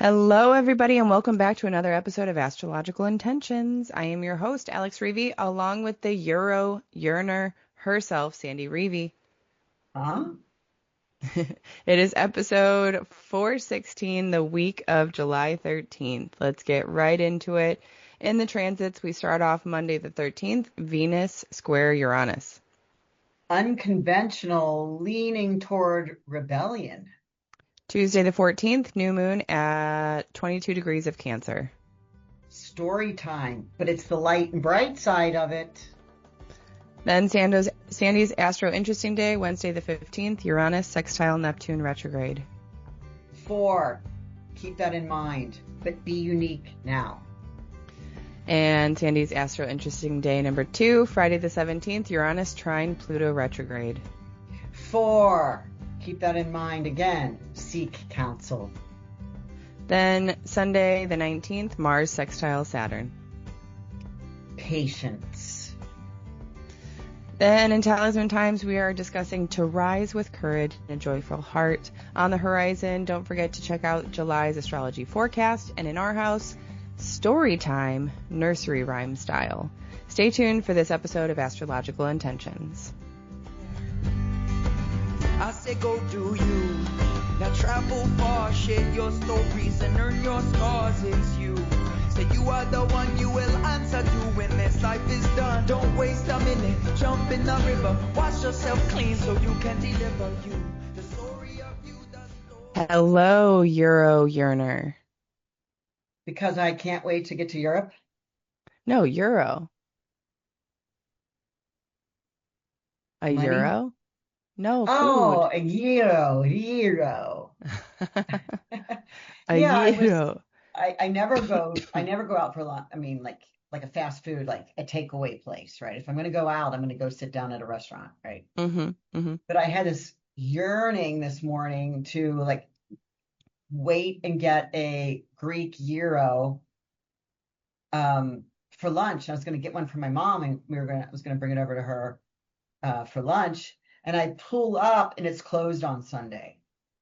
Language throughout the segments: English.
Hello, everybody, and welcome back to another episode of Astrological Intentions. I am your host, Alex Reevy, along with the Uriner herself, Sandy Reevy. Huh? It is episode 416, the week of July 13th. Let's get right into it. In the transits, we start off Monday the 13th, Venus square Uranus. Unconventional, leaning toward rebellion. Tuesday the 14th, new moon at 22 degrees of Cancer. Story time, but it's the light and bright side of it. Then Sandy's Astro Interesting Day, Wednesday the 15th, Uranus sextile Neptune retrograde. 4, keep that in mind, but be unique now. And Sandy's Astro Interesting Day number 2, Friday the 17th, Uranus trine Pluto retrograde. 4, keep that in mind again, seek counsel. Then Sunday the 19th, Mars sextile Saturn. Patience. Then in Talisman Times, we are discussing to rise with courage and a joyful heart. On the horizon, don't forget to check out July's astrology forecast. And in our house, story time, nursery rhyme style. Stay tuned for this episode of Astrological Intentions. I say go do you. Now travel far, share your stories and earn your scars. It's you. Say you are the one you will answer to when this life is done. Don't waste a minute, jump in the river, wash yourself clean so you can deliver you. The story of you, the story. Hello, Uriner. Because I can't wait to get to Europe. No, Euro. A Money? euro? No, Oh, food. a euro. A Yeah, euro. I never go out for lunch. I mean, like a fast food, like a takeaway place, right? If I'm going to go out, I'm going to go sit down at a restaurant, right? Mm-hmm. Mm-hmm. But I had this yearning this morning to like wait and get a Greek euro for lunch. I was going to get one for my mom, and I was going to bring it over to her for lunch. And I pull up, and it's closed on Sunday,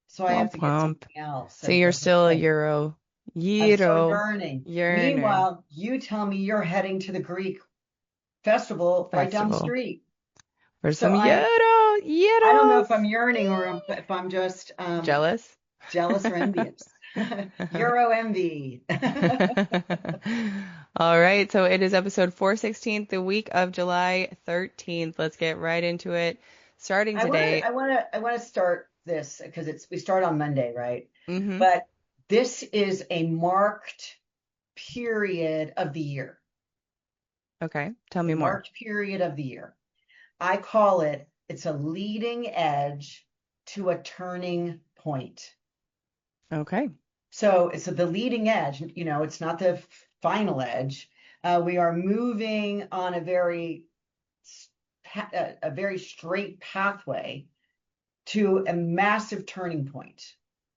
so I have Womp to get womp. something else. So And it you're was still a like, euro. I'm still Euro. yearning. Yearner. Meanwhile, you tell me you're heading to the Greek festival right down the Festival. street. For So some euro. I don't know Euros. if I'm yearning or if I'm just Jealous? jealous or envious. Euro envy. All right, so it is episode 416, the week of July 13th. Let's get right into it. Starting I want today. to I want to I want to start this because we start on Monday, right? Mm-hmm. But this is a marked period of the year. Okay, tell A me more. marked period of the year. I call it's a leading edge to a turning point. Okay. So it's the leading edge, it's not the final edge. We are moving on a very straight pathway to a massive turning point.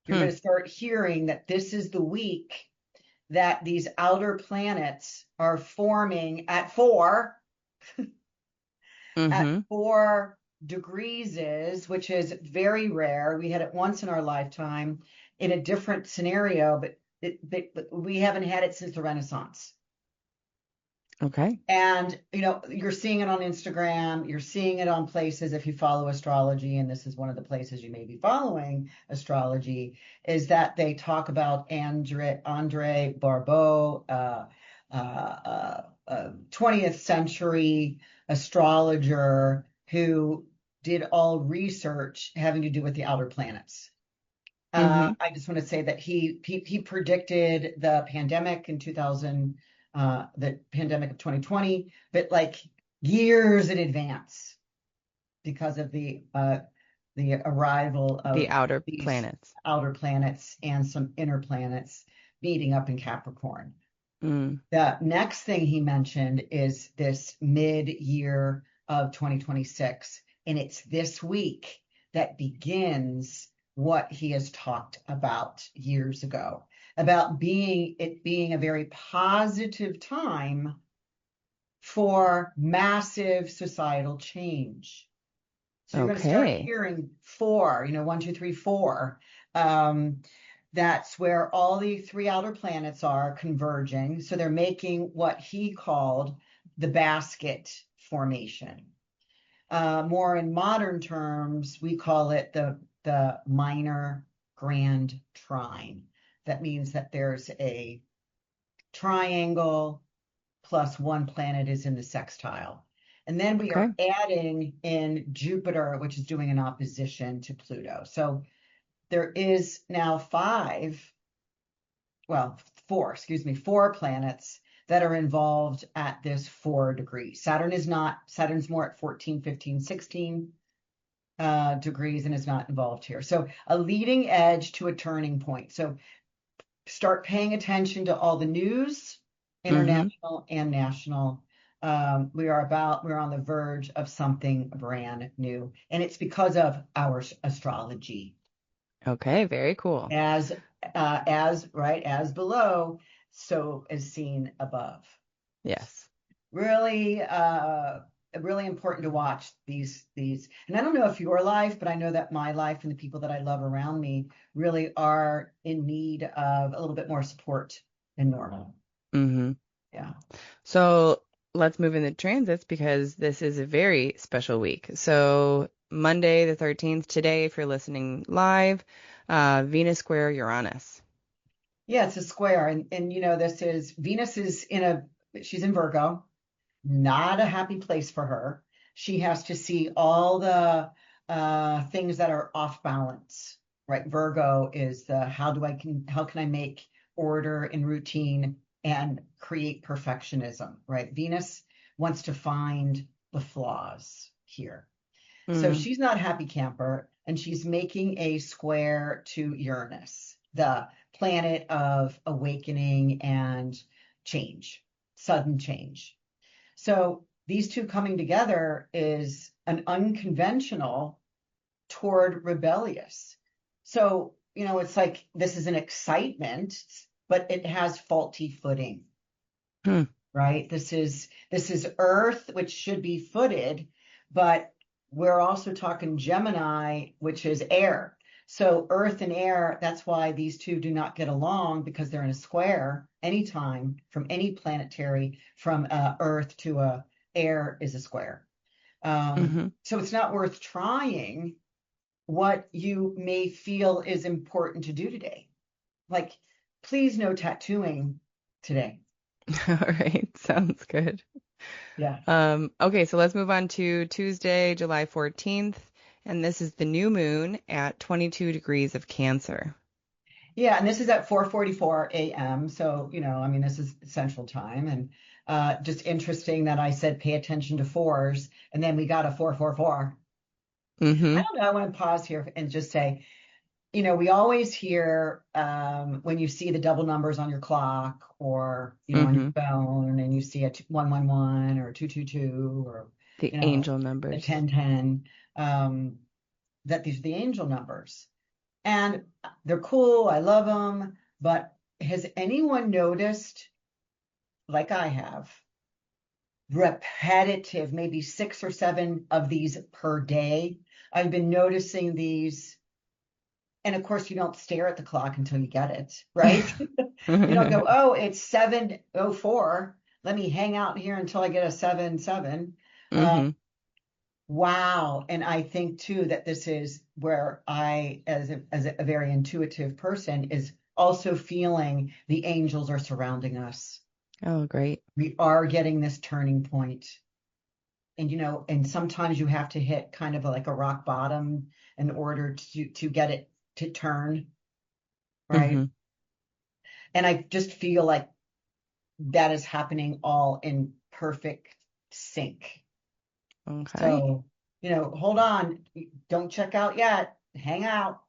You're Hmm. going to start hearing that this is the week that these outer planets are forming at Mm-hmm. 4 degrees, which is very rare. We had it once in our lifetime in a different scenario, but we haven't had it since the Renaissance. Okay. And you're seeing it on Instagram, you're seeing it on places if you follow astrology, and this is one of the places you may be following astrology, is that they talk about Andre Barbeau, 20th century astrologer who did all research having to do with the outer planets. Mm-hmm. I just want to say that he predicted the pandemic in 2000, the pandemic of 2020, but like years in advance because of the arrival The of outer these planets. outer planets and some inner planets meeting up in Capricorn. Mm. The next thing he mentioned is this mid-year of 2026, and it's this week that begins what he has talked about years ago, about being a very positive time for massive societal change. So you're going to start Okay. hearing four, 1, 2, 3, 4. The That's where all the three outer planets are converging. So they're making what he called the basket formation. More in modern terms, we call it the minor grand trine. That means that there's a triangle plus one planet is in the sextile. And then we are adding in Jupiter, which is doing an opposition to Pluto. So there is now four planets that are involved at this 4 degrees. Saturn's more at 14, 15, 16 degrees and is not involved here. So a leading edge to a turning point. So start paying attention to all the news, international and national. We're on the verge of something brand new, and it's because of our astrology. Okay, very cool. As below, so is seen above. Yes. Really, really important to watch these. And I don't know if your life, but I know that my life and the people that I love around me really are in need of a little bit more support than normal. Yeah. So let's move into transits because this is a very special week. So Monday the 13th, today, if you're listening live, Venus square Uranus. Yeah, it's a square. And this is Venus she's in Virgo, not a happy place for her. She has to see all the things that are off balance, right? Virgo is how can I make order and routine and create perfectionism, right? Venus wants to find the flaws here. So she's not a happy camper, and she's making a square to Uranus, the planet of awakening and change, sudden change. So these two coming together is an unconventional toward rebellious. So, it's like this is an excitement, but it has faulty footing, right? This is Earth, which should be footed, but we're also talking Gemini, which is air. So Earth and air, that's why these two do not get along, because they're in a square anytime from any planetary, from Earth to air is a square. So it's not worth trying what you may feel is important to do today. Like, please no tattooing today. All right. Sounds good. Yeah. Okay, so let's move on to Tuesday, July 14th. And this is the new moon at 22 degrees of Cancer. Yeah, and this is at 4:44 a.m. So, this is Central Time. And just interesting that I said pay attention to fours, and then we got a 444. I don't know, I want to pause here and just say, we always hear when you see the double numbers on your clock or, on your phone, and you see a 111 or 222 or the angel numbers, the 1010, that these are the angel numbers. And they're cool. I love them. But has anyone noticed, like I have, repetitive, maybe 6 or 7 of these per day? I've been noticing these. And of course, you don't stare at the clock until you get it, right? You don't go, oh, it's 7:04. Let me hang out here until I get a 7:07. Wow. And I think, too, that this is where I, as a very intuitive person, is also feeling the angels are surrounding us. Oh, great. We are getting this turning point. And, and sometimes you have to hit kind of like a rock bottom in order to get it to turn, right? And I just feel like that is happening all in perfect sync. Okay. So, hold on. Don't check out yet. Hang out,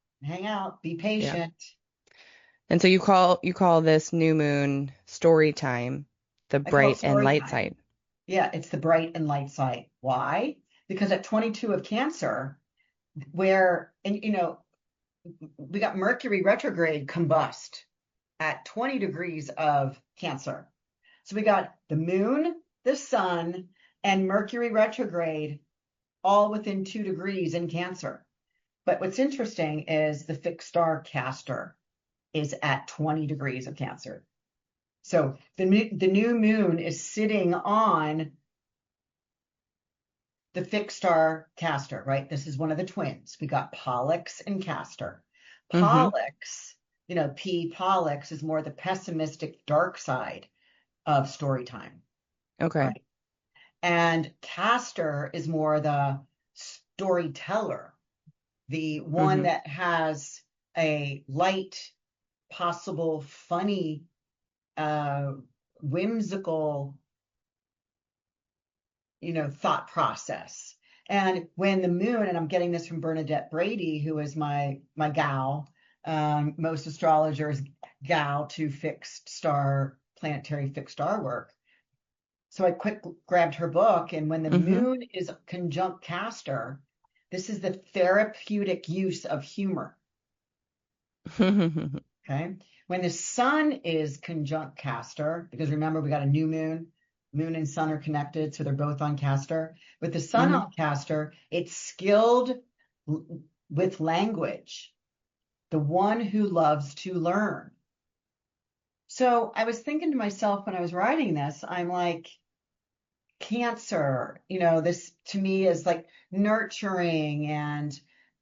be patient. Yeah. And so you call this new moon story time, the bright and light side. Yeah, it's the bright and light side. Why? Because at 22 of Cancer, we got Mercury retrograde combust at 20 degrees of Cancer. So we got the moon, the sun, and Mercury retrograde all within 2 degrees in Cancer. But what's interesting is the fixed star Castor is at 20 degrees of Cancer. So the new moon is sitting on the fixed star Castor, right? This is one of the twins. We got Pollux and Castor. Pollux, P Pollux is more the pessimistic dark side of story time. Okay. Right? And Castor is more the storyteller, the one that has a light, possible, funny, whimsical, thought process. And when the moon, and I'm getting this from Bernadette Brady, who is my gal, most astrologers gal to planetary fixed star work. So I quick grabbed her book, and when the moon is conjunct Castor, this is the therapeutic use of humor. Okay. When the sun is conjunct Castor, because remember, we got a new moon and sun are connected, so they're both on Castor. With the sun on Castor, it's skilled with language, the one who loves to learn. So I was thinking to myself when I was writing this, I'm like, Cancer, this to me is like nurturing and,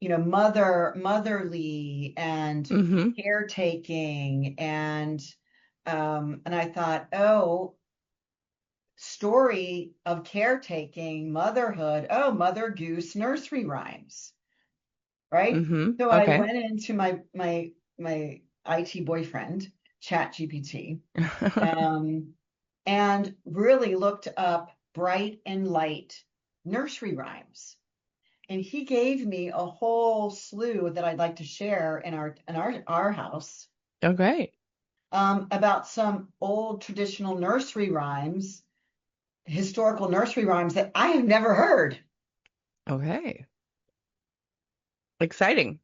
motherly and caretaking. And I thought, oh, story of caretaking, motherhood. Oh, Mother Goose nursery rhymes, right? So I went into my IT boyfriend, ChatGPT, and really looked up bright and light nursery rhymes. And he gave me a whole slew that I'd like to share in our house. Okay. About some old traditional nursery rhymes, historical nursery rhymes that I have never heard. Okay. Exciting.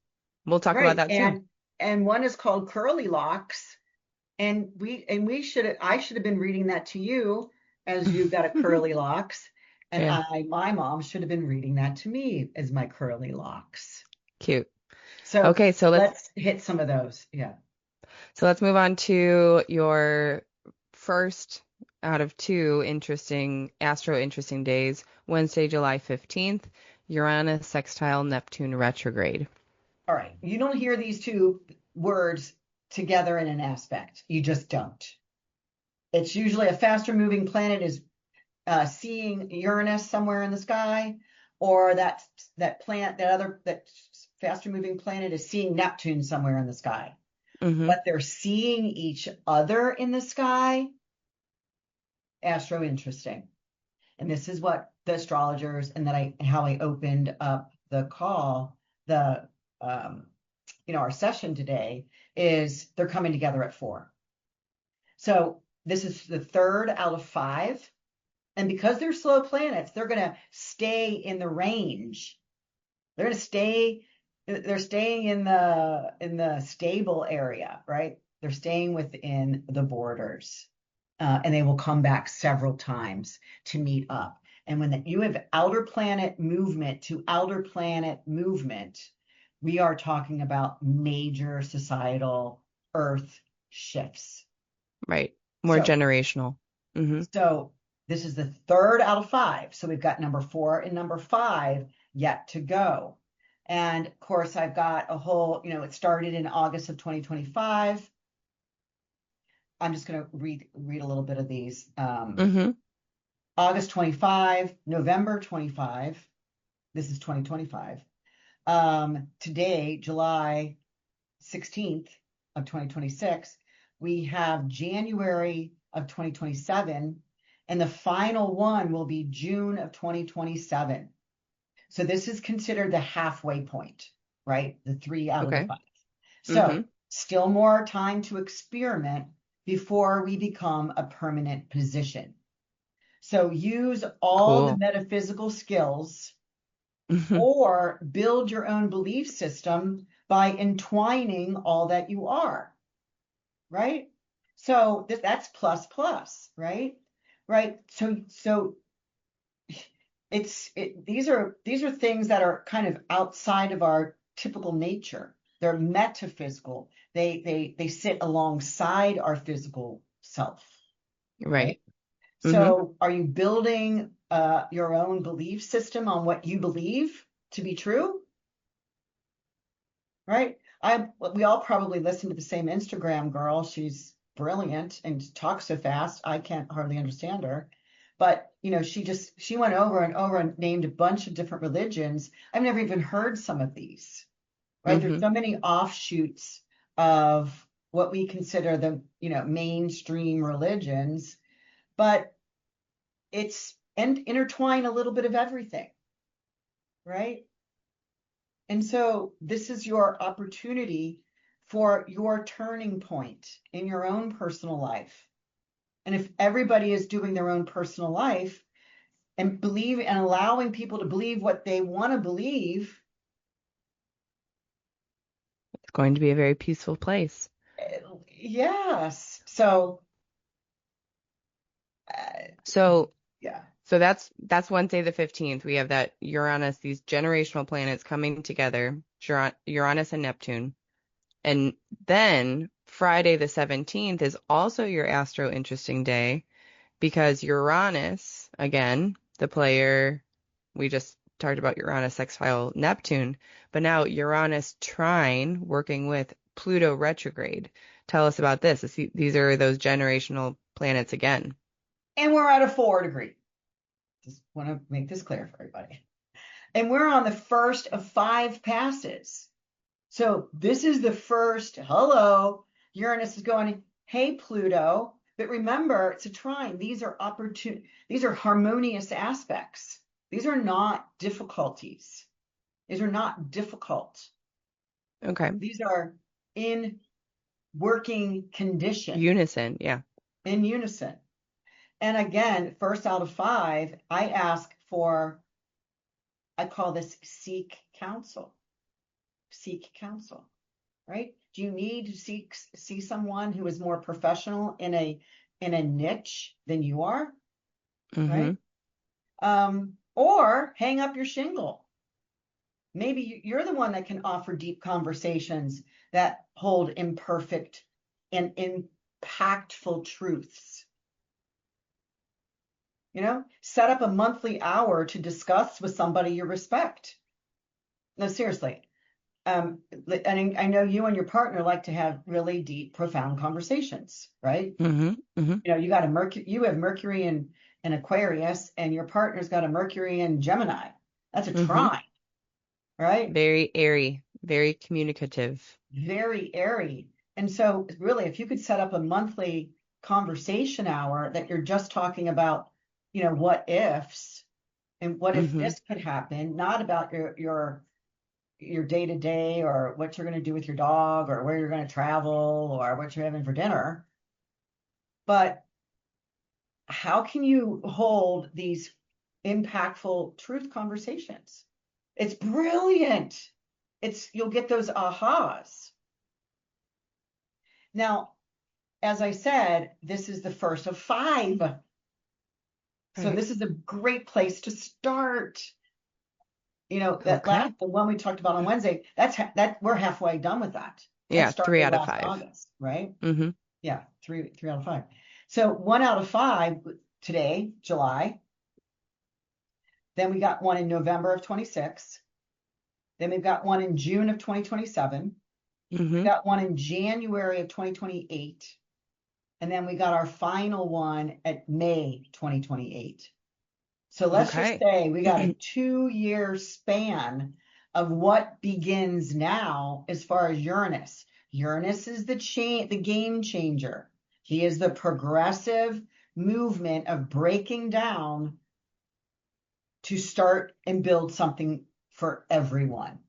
We'll talk about that too. And one is called Curly Locks. And I should have been reading that to you, as you've got a curly locks. And my mom should have been reading that to me as my curly locks. Cute. So okay, so let's hit some of those. Yeah. So let's move on to your first out of two interesting days. Wednesday, July 15th, Uranus sextile Neptune retrograde. All right. You don't hear these two words together in an aspect. You just don't. It's usually a faster moving planet is seeing Uranus somewhere in the sky, or that faster moving planet is seeing Neptune somewhere in the sky. But they're seeing each other in the sky. Astro interesting. And this is what the astrologers, and how I opened up the call, our session today, is they're coming together at 4. So this is the third out of 5. And because they're slow planets, they're going to stay in the range. They're staying in the stable area, right? They're staying within the borders. And they will come back several times to meet up. And when you have outer planet movement to outer planet movement, we are talking about major societal Earth shifts. Right. More generational. So this is the third out of 5. So we've got number 4 and number 5 yet to go. And of course, I've got a whole, it started in August of 2025. I'm just going to read a little bit of these. August 25, November 25. This is 2025. Today, July 16th of 2026, we have January of 2027, and the final one will be June of 2027. So this is considered the halfway point, right? The 3 out of the 5. So still more time to experiment before we become a permanent position. So use all the metaphysical skills or build your own belief system by entwining all that you are, right? So that's plus, right? Right. So these are things that are kind of outside of our typical nature, They're metaphysical. They sit alongside our physical self. Right. So are you building your own belief system on what you believe to be true? Right? We all probably listen to the same Instagram girl. She's brilliant and talks so fast, I can't hardly understand her. But, she went over and over and named a bunch of different religions. I've never even heard some of these, right? There's so many offshoots of what we consider the, mainstream religions, but it's intertwine a little bit of everything, right? And so this is your opportunity for your turning point in your own personal life. And if everybody is doing their own personal life and allowing people to believe what they want to believe, it's going to be a very peaceful place. Yes. So yeah. So that's Wednesday the 15th. We have that Uranus, these generational planets coming together, Uranus and Neptune. And then Friday the 17th is also your Astro interesting day because Uranus, again, the player, we just talked about Uranus sextile Neptune, but now Uranus trine working with Pluto retrograde. Tell us about this. These are those generational planets again. And we're at a 4 degree. Just want to make this clear for everybody. And we're on the first of 5 passes. So this is the first, hello, Uranus is going, hey, Pluto. But remember, it's a trine. These are harmonious aspects. These are not difficulties. These are not difficult. Okay. These are in working condition. Unison, yeah. In unison. And again, first out of 5, I ask for, I call this seek counsel. Seek counsel, right? Do you need to see someone who is more professional in a niche than you are, right? Or hang up your shingle. Maybe you're the one that can offer deep conversations that hold imperfect and impactful truths. Set up a monthly hour to discuss with somebody you respect. No, seriously. And I know you and your partner like to have really deep, profound conversations, right? You have Mercury in Aquarius, and your partner's got a Mercury in Gemini. That's a trine, right? Very airy, very communicative. Very airy. And so really, if you could set up a monthly conversation hour that you're just talking about, what ifs and what if this could happen, not about your day-to-day or what you're going to do with your dog or where you're going to travel or what you're having for dinner, but how can you hold these impactful truth conversations? It's brilliant. You'll get those ahas. Now, as I said, this is the first of 5. So this is a great place to start. The one we talked about on Wednesday, that we're halfway done with that. Yeah, 3 out of 5. August, right? Yeah, 3 out of 5. So 1 out of 5 today, July. Then we got one in November of 26. Then we've got one in June of 2027. We got one in January of 2028. And then we got our final one at May 2028. So let's just say we got a 2-year span of what begins now as far as Uranus. Uranus is the game changer. He is the progressive movement of breaking down to start and build something for everyone.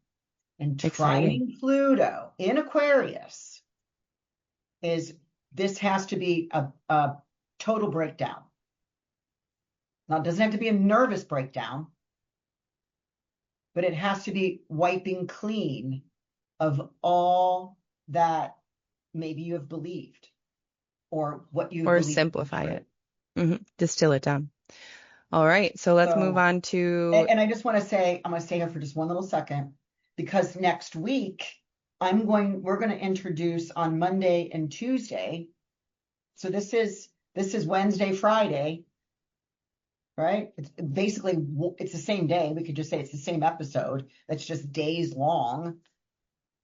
And trining Pluto in Aquarius this has to be a total breakdown. Now, it doesn't have to be a nervous breakdown, but it has to be wiping clean of all that maybe you have believed or what you or simplify it. Distill it down. All right, so let's move on to. And I just want to say, I'm going to stay here for just one little second, because next week we're going to introduce on Monday and Tuesday. So this is Wednesday, Friday, right? It's basically, it's the same day. We could just say it's the same episode. That's just days long.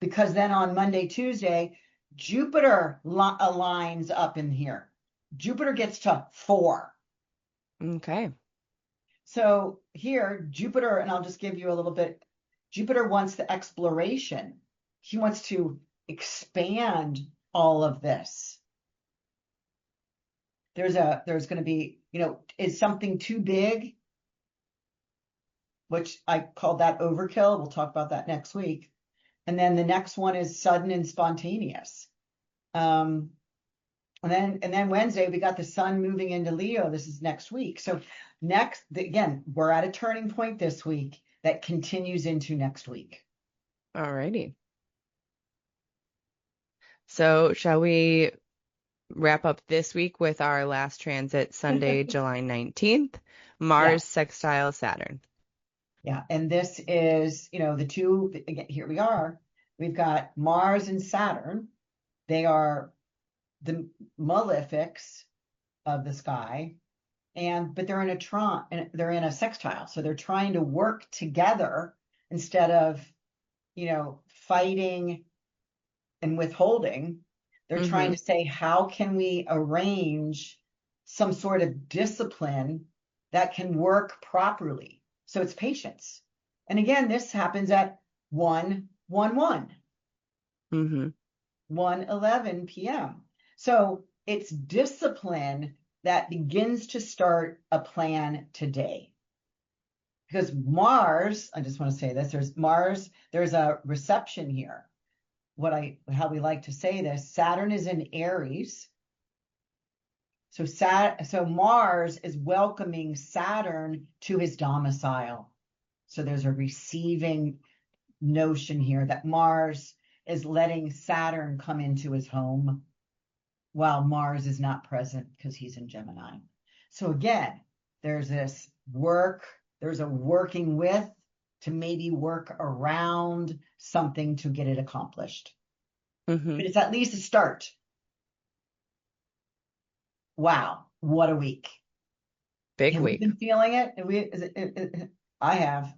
Because then on Monday, Tuesday, Jupiter aligns up in here. Jupiter gets to 4. Okay. So here, Jupiter, and I'll just give you a little bit. Jupiter wants the exploration. He wants to expand all of this. There's going to be, is something too big? Which I call that overkill. We'll talk about that next week. And then the next one is sudden and spontaneous. And then Wednesday, we got the sun moving into Leo. This is next week. So again, we're at a turning point this week that continues into next week. All righty. So shall we wrap up this week with our last transit, Sunday, July 19th, Mars sextile Saturn. Yeah, and this is, the two, again, here we are. We've got Mars and Saturn. They are the malefics of the sky, but they're in a trine, they're in a sextile. So they're trying to work together instead of, fighting and withholding. They're trying to say, how can we arrange some sort of discipline that can work properly? So it's patience. And again, this happens at 1:11, 1:11 p.m. So it's discipline that begins to start a plan today. Because Mars, I just want to say this, there's a reception here. How we like to say this, Saturn is in Aries. So Mars is welcoming Saturn to his domicile. So there's a receiving notion here that Mars is letting Saturn come into his home while Mars is not present because he's in Gemini. So again, there's this there's a working with to maybe work around something to get it accomplished. But it's at least a start. Wow, what a week. Big Have week. you been feeling it? I have.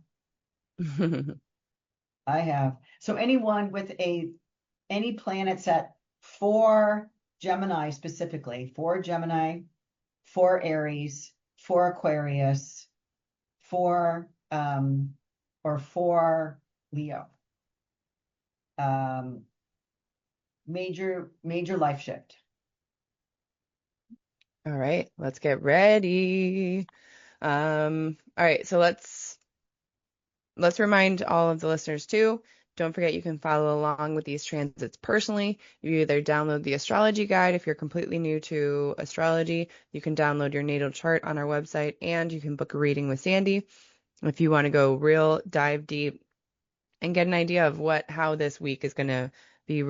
I have. So anyone with any planets at 4 Gemini specifically, 4 Gemini, 4 Aries, 4 Aquarius, 4 Leo. Major life shift. All right, let's get ready. All right, so let's remind all of the listeners too. Don't forget you can follow along with these transits personally. You either download the astrology guide if you're completely new to astrology. You can download your natal chart on our website, and you can book a reading with Sandy if you want to go real dive deep and get an idea of how this week is going to be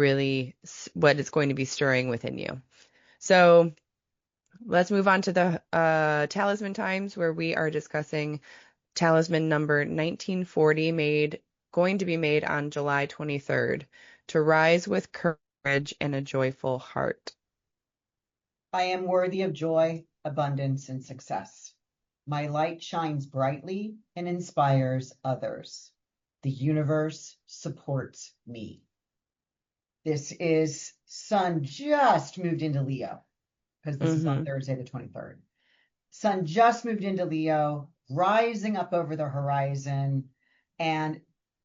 what it's going to be stirring within you. So let's move on to the talisman times, where we are discussing talisman number 1940, going to be made on July 23rd, to rise with courage and a joyful heart. I am worthy of joy, abundance, and success. My light shines brightly and inspires others. The universe supports me. This is Sun just moved into Leo, because this is on Thursday the 23rd. Sun just moved into Leo, rising up over the horizon and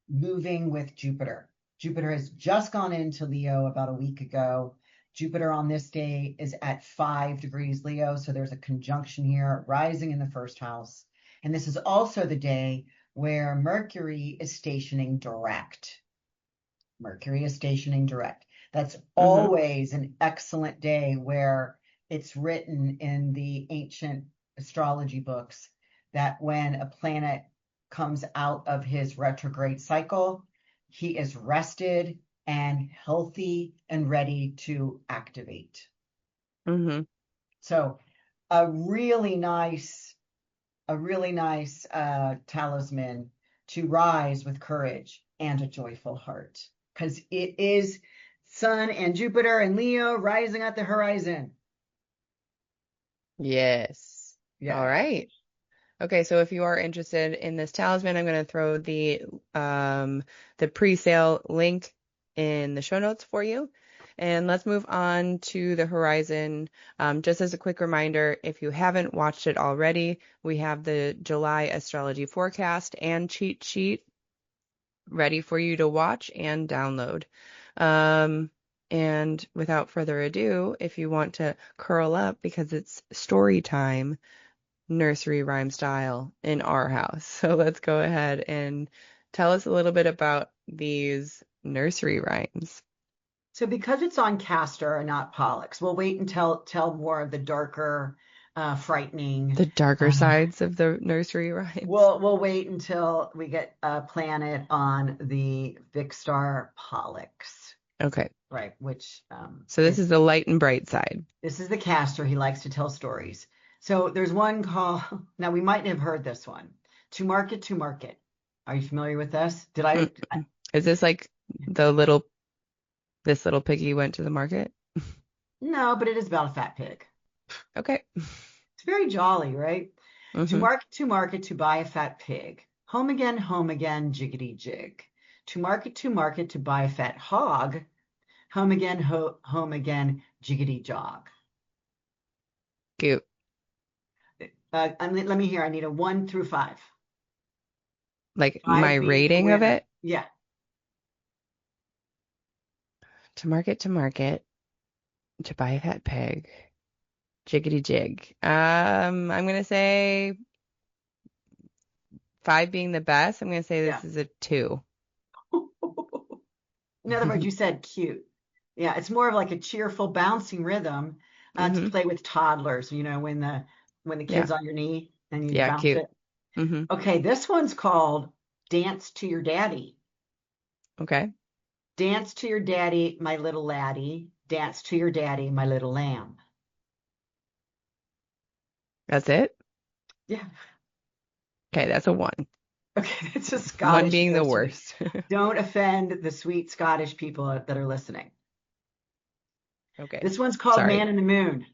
moving with Jupiter. Jupiter has just gone into Leo about a week ago. Jupiter on this day is at 5 degrees Leo, so there's a conjunction here, rising in the first house. And this is also the day where Mercury is stationing direct. Mercury is stationing direct. That's always an excellent day, where it's written in the ancient astrology books that when a planet comes out of his retrograde cycle, he is rested and healthy and ready to activate. So a really nice talisman to rise with courage and a joyful heart. because it is Sun and Jupiter and Leo rising at the horizon. Yes. Yeah. All right. Okay, so if you are interested in this talisman, I'm going to throw the pre-sale link in the show notes for you. And let's move on to the horizon. Just as a quick reminder, if you haven't watched it already, we have the July astrology forecast and cheat sheet ready for you to watch and download. And without further ado, if you want to curl up because it's story time, nursery rhyme style in our house. So let's go ahead and tell us a little bit about these nursery rhymes. So because it's on Castor and not Pollux, we'll wait until tell more of the darker, frightening. The darker sides of the nursery rhymes. We'll wait until we get a planet on the big star Pollux. Okay. Right, which so this is the light and bright side. This is the Castor. He likes to tell stories. So there's one called, now we might have heard this one, To Market, To Market. Are you familiar with this? Is this like this little piggy went to the market? No, but it is about a fat pig. Okay. It's very jolly, right? Mm-hmm. To market, to buy a fat pig. Home again, jiggity jig. To market, to buy a fat hog. Home again, jiggity jog. Cute. Let me hear. I need a 1 through 5. Like my rating of it? Yeah. To market, to buy a fat pig. Jiggity jig. I'm gonna say 5 being the best. I'm gonna say this is a 2. In other words, you said cute. Yeah, it's more of like a cheerful, bouncing rhythm to play with toddlers. You know, when the kid's on your knee and you bounce cute. it. Mm-hmm. Okay, this one's called Dance to Your Daddy. Okay. Dance to your daddy, my little laddie. Dance to your daddy, my little lamb. That's it? Yeah. Okay, that's a 1. Okay, it's a Scottish. 1 being the worst. Don't offend the sweet Scottish people that are listening. Okay. This one's called Sorry. Man in the Moon.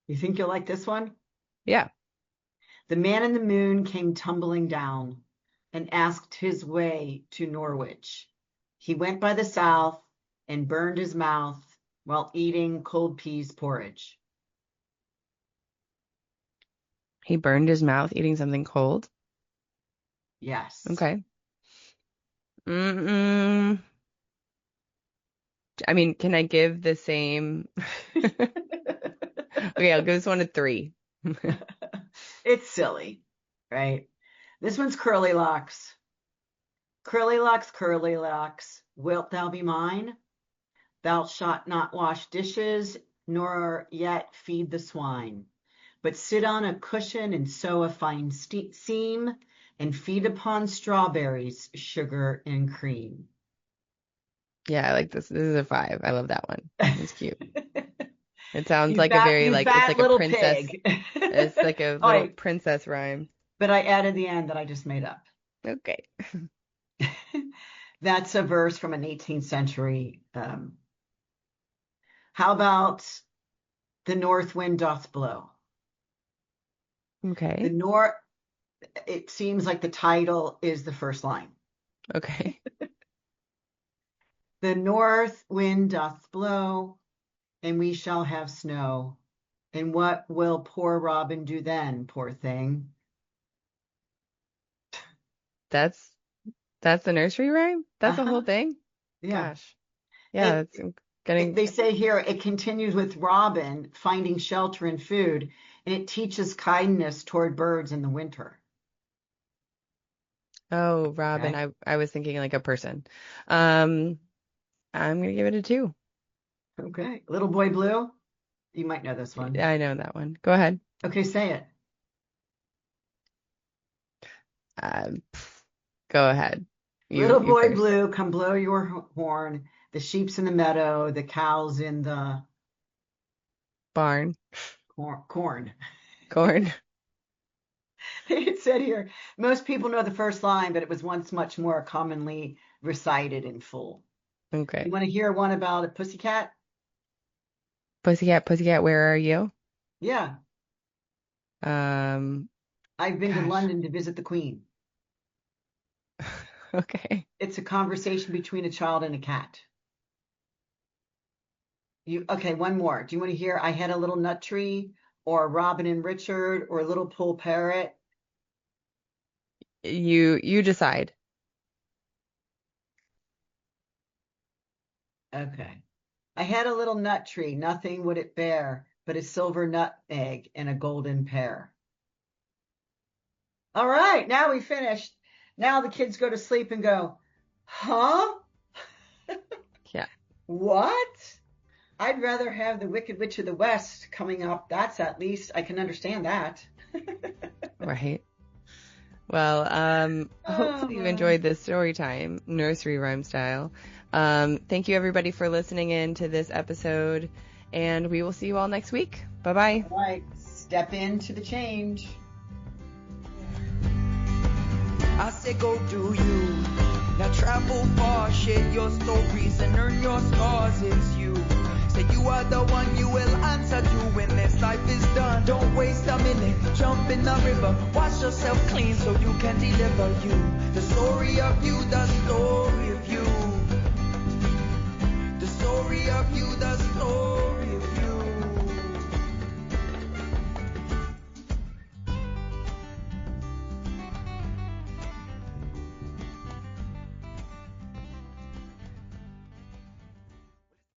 You think you'll like this one? Yeah. The man in the moon came tumbling down and asked his way to Norwich. He went by the south and burned his mouth while eating cold peas porridge. He burned his mouth eating something cold? Yes. Okay. I mean, can I give the same? Okay, I'll give this one a 3. It's silly, right? This one's curly locks. Curly locks, wilt thou be mine? Thou shalt not wash dishes, nor yet feed the swine, but sit on a cushion and sew a fine seam, and feed upon strawberries, sugar, and cream. Yeah, I like this. This is a 5. I love that one. It's cute. It sounds like a very it's like a princess. Pig. It's like a little princess rhyme. But I added the end that I just made up. Okay. That's a verse from an 18th century. How about the north wind doth blow? Okay. It seems like the title is the first line. Okay. The north wind doth blow, and we shall have snow. And what will poor Robin do then, poor thing? That's the nursery rhyme? That's the whole thing? Yeah. Gosh. Yeah, they say here it continues with Robin finding shelter and food, and it teaches kindness toward birds in the winter. Oh, Robin, okay. I was thinking like a person. I'm gonna give it a 2. Okay. Little Boy Blue? You might know this one. I know that one. Go ahead. Okay, say it. Go ahead. Little Boy Blue, come blow your horn. The sheep's in the meadow, the cow's in the barn. Corn. Corn. It said here, most people know the first line, but it was once much more commonly recited in full. Okay. You want to hear one about a pussycat? Pussycat, pussycat, where are you? Yeah. Um, I've been to gosh. London to visit the Queen. Okay. It's a conversation between a child and a cat. Okay, one more. Do you want to hear I had a little nut tree, or Robin and Richard, or a little pool parrot? You decide. Okay. I had a little nut tree, nothing would it bear but a silver nutmeg and a golden pear. All right, now we finished. Now the kids go to sleep and go, huh? Yeah. What? I'd rather have the Wicked Witch of the West coming up. That's at least I can understand that. Right. Well, hopefully you enjoyed this story time, nursery rhyme style. Thank you everybody for listening in to this episode, and we will see you all next week. Bye-bye. All right, step into the change. I say go do you. Now travel far, share your stories and earn your scars. It's you. Say you are the one you will answer to when this life is done. Don't waste a minute, jump in the river. Wash yourself clean so you can deliver you. The story of you, the story of you. The story of you, the story of you.